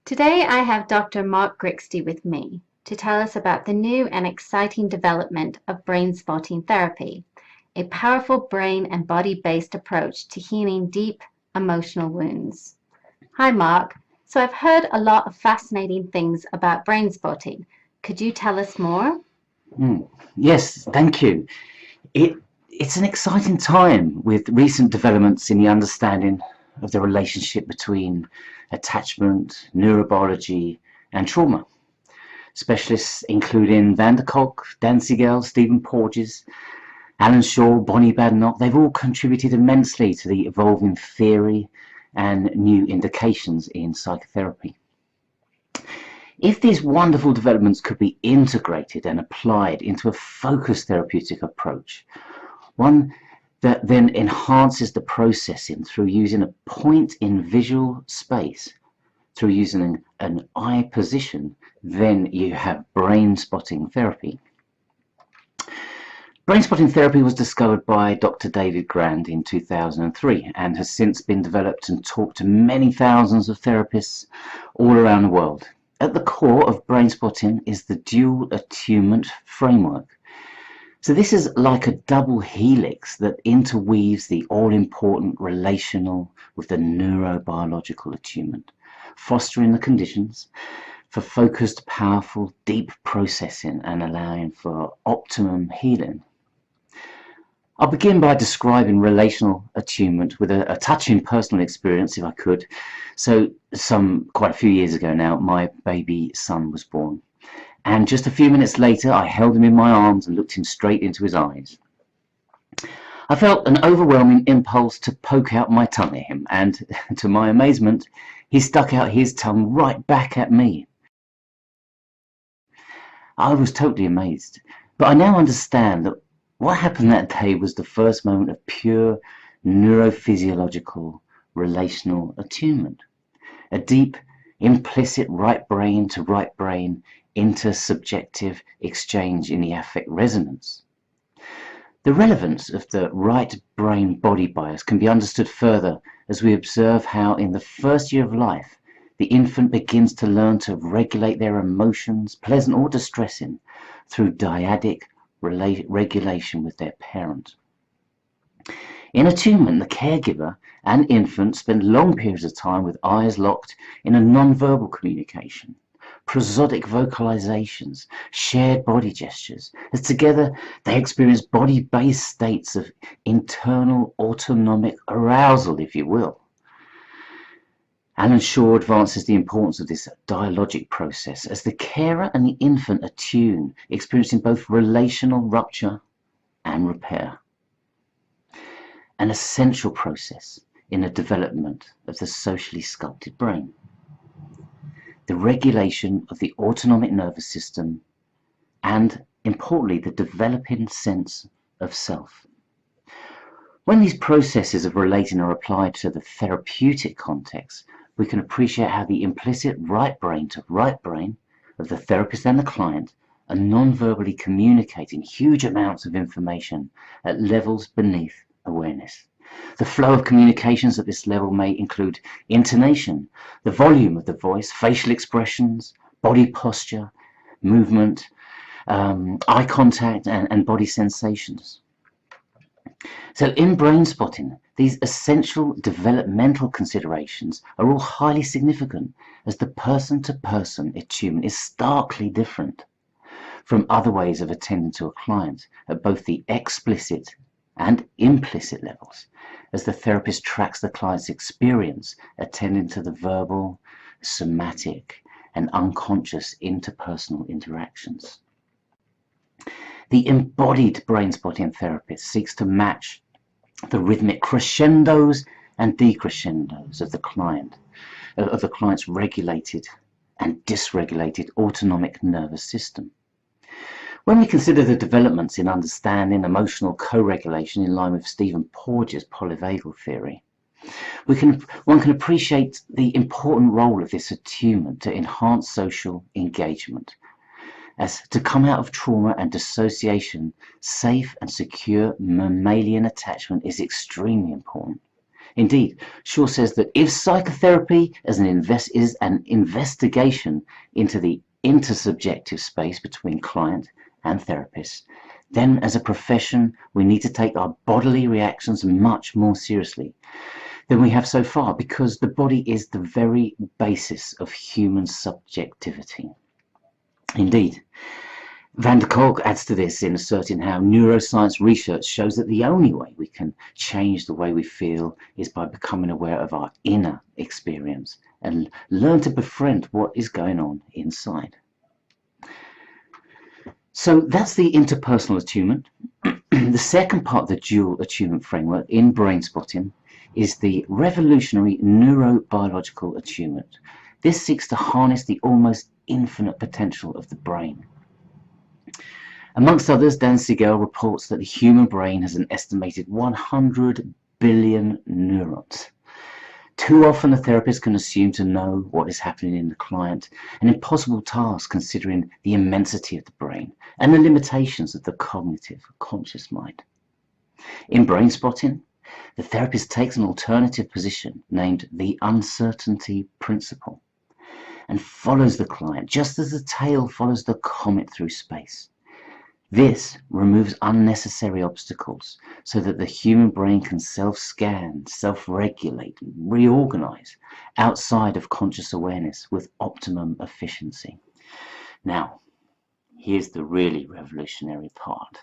Today I have Dr. Mark Grixti with me to tell us about the new and exciting development of Brainspotting Therapy, a powerful brain and body-based approach to healing deep emotional wounds. Hi Mark, so I've heard a lot of fascinating things about brainspotting. Could you tell us more? Yes, thank you. It's an exciting time with recent developments in the understanding of the relationship between attachment, neurobiology, and trauma. Specialists including Van der Kolk, Dan Siegel, Stephen Porges, Alan Shaw, Bonnie Badenoch, they've all contributed immensely to the evolving theory and new indications in psychotherapy. If these wonderful developments could be integrated and applied into a focused therapeutic approach, one that then enhances the processing through using a point in visual space, through using an eye position, then you have brain-spotting therapy. Brain-spotting therapy was discovered by Dr. David Grand in 2003 and has since been developed and taught to many thousands of therapists all around the world. At the core of brain-spotting is the dual attunement framework. So this is like a double helix that interweaves the all-important relational with the neurobiological attunement, fostering the conditions for focused, powerful, deep processing and allowing for optimum healing. I'll begin by describing relational attunement with a touching personal experience, if I could. So quite a few years ago now, my baby son was born. And just a few minutes later, I held him in my arms and looked him straight into his eyes. I felt an overwhelming impulse to poke out my tongue at him, and to my amazement, he stuck out his tongue right back at me. I was totally amazed, but I now understand that what happened that day was the first moment of pure neurophysiological relational attunement, a deep, implicit right brain to right brain intersubjective exchange in the affect resonance. The relevance of the right brain body bias can be understood further as we observe how in the first year of life the infant begins to learn to regulate their emotions, pleasant or distressing, through dyadic regulation with their parent. In attunement, the caregiver and infant spend long periods of time with eyes locked in a non-verbal communication, prosodic vocalizations, shared body gestures, as together they experience body-based states of internal autonomic arousal, if you will. Alan Shaw advances the importance of this dialogic process as the carer and the infant attune, experiencing both relational rupture and repair. An essential process in the development of the socially sculpted brain. The regulation of the autonomic nervous system and, importantly, the developing sense of self. When these processes of relating are applied to the therapeutic context, we can appreciate how the implicit right brain to right brain of the therapist and the client are non-verbally communicating huge amounts of information at levels beneath awareness. The flow of communications at this level may include intonation, the volume of the voice, facial expressions, body posture, movement, eye contact, and body sensations. So in brain spotting, these essential developmental considerations are all highly significant as the person-to-person attunement is starkly different from other ways of attending to a client at both the explicit and implicit levels, as the therapist tracks the client's experience attending to the verbal, somatic, and unconscious interpersonal interactions. The embodied brain-spotting therapist seeks to match the rhythmic crescendos and decrescendos of the client's regulated and dysregulated autonomic nervous system. When we consider the developments in understanding emotional co-regulation in line with Stephen Porges' polyvagal theory, one can appreciate the important role of this attunement to enhance social engagement. As to come out of trauma and dissociation, safe and secure mammalian attachment is extremely important. Indeed, Shaw says that if psychotherapy is an investigation into the intersubjective space between client and therapist, then as a profession we need to take our bodily reactions much more seriously than we have so far, because the body is the very basis of human subjectivity. Indeed, Van der Kolk adds to this in asserting how neuroscience research shows that the only way we can change the way we feel is by becoming aware of our inner experience and learn to befriend what is going on inside. So that's the interpersonal attunement. The second part of the dual attunement framework in Brainspotting is the revolutionary neurobiological attunement. This seeks to harness the almost infinite potential of the brain. Amongst others, Dan Siegel reports that the human brain has an estimated 100 billion neurons. Too often the therapist can assume to know what is happening in the client, an impossible task considering the immensity of the brain and the limitations of the cognitive conscious mind. In Brainspotting, the therapist takes an alternative position named the uncertainty principle and follows the client just as the tail follows the comet through space. This removes unnecessary obstacles so that the human brain can self-scan, self-regulate, and reorganize outside of conscious awareness with optimum efficiency. Now, here's the really revolutionary part.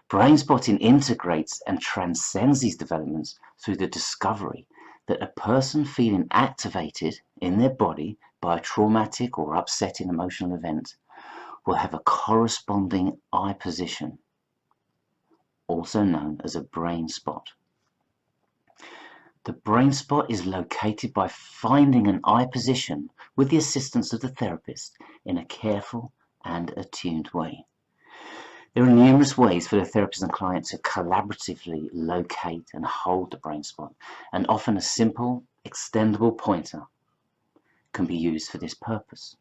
Brainspotting integrates and transcends these developments through the discovery that a person feeling activated in their body by a traumatic or upsetting emotional event will have a corresponding eye position, also known as a brain spot. The brain spot is located by finding an eye position with the assistance of the therapist in a careful and attuned way. There are numerous ways for the therapist and client to collaboratively locate and hold the brain spot, and often a simple, extendable pointer can be used for this purpose.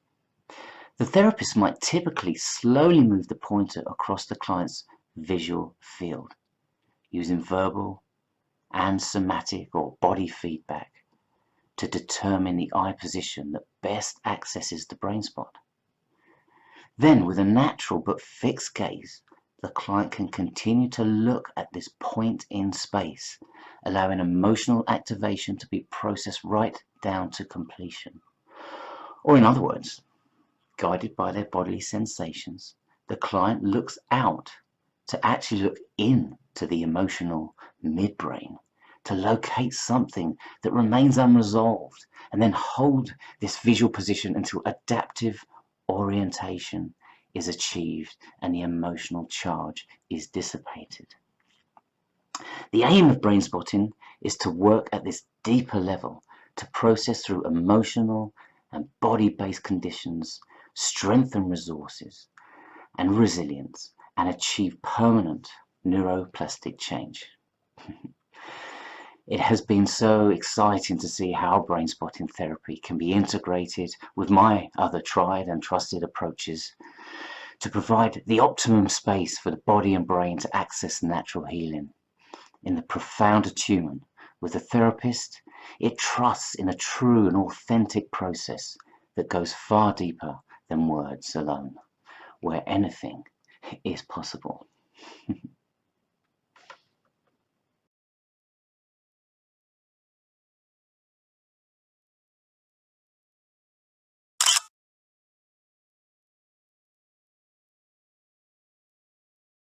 The therapist might typically slowly move the pointer across the client's visual field, using verbal and somatic or body feedback to determine the eye position that best accesses the brain spot. Then, with a natural but fixed gaze, the client can continue to look at this point in space, allowing emotional activation to be processed right down to completion. Or in other words, guided by their bodily sensations, the client looks out to actually look into the emotional midbrain, to locate something that remains unresolved, and then hold this visual position until adaptive orientation is achieved and the emotional charge is dissipated. The aim of Brainspotting is to work at this deeper level, to process through emotional and body-based conditions, strengthen resources and resilience, and achieve permanent neuroplastic change. It has been so exciting to see how Brainspotting therapy can be integrated with my other tried and trusted approaches to provide the optimum space for the body and brain to access natural healing. In the profound attunement with the therapist, it trusts in a true and authentic process that goes far deeper than words alone, where anything is possible.